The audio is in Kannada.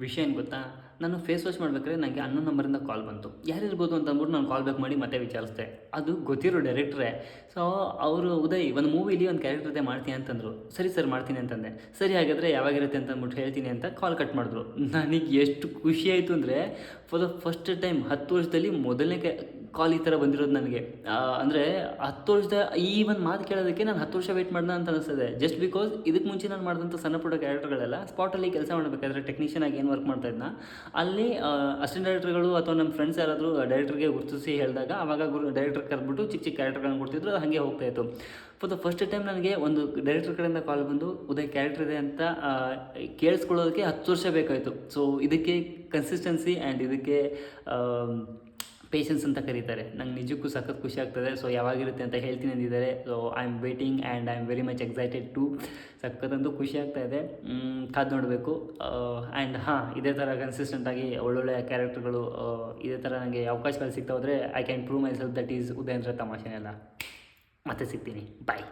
ವಿಷಯ ಏನು ಗೊತ್ತಾ? ನಾನು ಫೇಸ್ ವಾಶ್ ಮಾಡ್ಬೇಕಾದ್ರೆ ನನಗೆ ಅನ್ನೋ ನಂಬರಿಂದ ಕಾಲ್ ಬಂತು. ಯಾರಿರ್ಬೋದು ಅಂತ ಅಂದ್ಬಿಟ್ಟು ನಾನು ಕಾಲ್ ಬ್ಯಾಕ್ ಮಾಡಿ ಮತ್ತೆ ವಿಚಾರಿಸಿದೆ. ಅದು ಗೊತ್ತಿರೋ ಡೈರೆಕ್ಟ್ರೇ. ಸೊ ಅವರು ಉದಯ್ ಒಂದು ಮೂವಿಲಿ ಒಂದು ಕ್ಯಾರೆಕ್ಟರ್ ಇದೆ ಮಾಡ್ತೀನಿ ಅಂತಂದರು. ಸರಿ ಸರ್ ಮಾಡ್ತೀನಿ ಅಂತಂದೆ. ಸರಿ ಹಾಗಾದರೆ ಯಾವಾಗಿರುತ್ತೆ ಅಂತ ಅಂದ್ಬಿಟ್ಟು ಹೇಳ್ತೀನಿ ಅಂತ ಕಾಲ್ ಕಟ್ ಮಾಡಿದ್ರು. ನನಗೆ ಎಷ್ಟು ಖುಷಿ ಆಯಿತು ಅಂದರೆ ಫಾರ್ ದ ಫಸ್ಟ್ ಟೈಮ್ 10 ವರ್ಷದಲ್ಲಿ ಮೊದಲನೇ ಕಾಲ್ ಈ ಥರ ಬಂದಿರೋದು ನನಗೆ. ಅಂದರೆ 10 ವರ್ಷದ ಈ ಒಂದು ಮಾತು ಕೇಳೋದಕ್ಕೆ ನಾನು 10 ವರ್ಷ ವೆಯ್ಟ್ ಮಾಡ್ದೆ ಅಂತ ಅನಿಸ್ತದೆ. ಜಸ್ಟ್ ಬಿಕಾಸ್ ಇದಕ್ಕೆ ಮುಂಚೆ ನಾನು ಮಾಡಿದಂಥ ಸಣ್ಣ ಪುಟ್ಟ ಕ್ಯಾರೆಕ್ಟರ್ಗಳೆಲ್ಲ ಸ್ಪಾಟಲ್ಲಿ ಕೆಲಸ ಮಾಡಬೇಕಾದ್ರೆ ಟೆಕ್ನಿಷಿಯನ್ ಆಗಿ ಏನು ವರ್ಕ್ ಮಾಡ್ತಾ ಇದ್ನ ಅಲ್ಲಿ ಅಸಿಸ್ಟೆಂಟ್ ಡೈರೆಕ್ಟರ್ಗಳು ಅಥವಾ ನಮ್ಮ ಫ್ರೆಂಡ್ಸ್ ಯಾರಾದರೂ ಡೈರೆಕ್ಟರ್ಗೆ ಗುರುತಿಸಿ ಹೇಳಿದಾಗ ಆವಾಗ ಡೈರೆಕ್ಟರ್ ಕರೆದ್ಬಿಟ್ಟು ಚಿಕ್ಕ ಚಿಕ್ಕ ಕ್ಯಾರೆಕ್ಟರ್ಗಳನ್ನ ಕೊಡ್ತಿದ್ರು, ಅದು ಹಾಗೆ ಹೋಗ್ತಾಯಿತ್ತು. ಫಾರ್ ದ ಫಸ್ಟ್ ಟೈಮ್ ನನಗೆ ಒಂದು ಡೈರೆಕ್ಟರ್ ಕಡೆಯಿಂದ ಕಾಲ್ ಬಂದು ಉದಯ್ ಕ್ಯಾರೆಕ್ಟರ್ ಇದೆ ಅಂತ ಕೇಳಿಸ್ಕೊಳ್ಳೋದಕ್ಕೆ 10 ವರ್ಷ ಬೇಕಾಯಿತು. ಸೊ ಇದಕ್ಕೆ ಕನ್ಸಿಸ್ಟೆನ್ಸಿ ಆ್ಯಂಡ್ ಇದಕ್ಕೆ ಪೇಷನ್ಸ್ ಅಂತ ಕರೀತಾರೆ. ನಂಗೆ ನಿಜಕ್ಕೂ ಸಖತ್ ಖುಷಿ ಆಗ್ತದೆ. ಸೊ ಯಾವಾಗಿರುತ್ತೆ ಅಂತ ಹೇಳ್ತೀನಿ ಅಂದಿದ್ದಾರೆ. So I am waiting and I am very much excited to. ಸಖತ್ತಂತೂ ಖುಷಿ ಆಗ್ತಾ ಇದೆ. ಕಾದು ನೋಡಬೇಕು. ಆ್ಯಂಡ್ ಇದೇ ಥರ ಕನ್ಸಿಸ್ಟೆಂಟಾಗಿ ಒಳ್ಳೊಳ್ಳೆ ಕ್ಯಾರೆಕ್ಟರ್ಗಳು ಇದೇ ಥರ ನನಗೆ ಅವಕಾಶಗಳು ಸಿಗ್ತಾ ಹೋದರೆ I can prove my self that is Uday ಅಂದರೆ ತಮಾಷೆನೇ ಅಲ್ಲ. ಮತ್ತೆ ಸಿಗ್ತೀನಿ. ಬಾಯ್.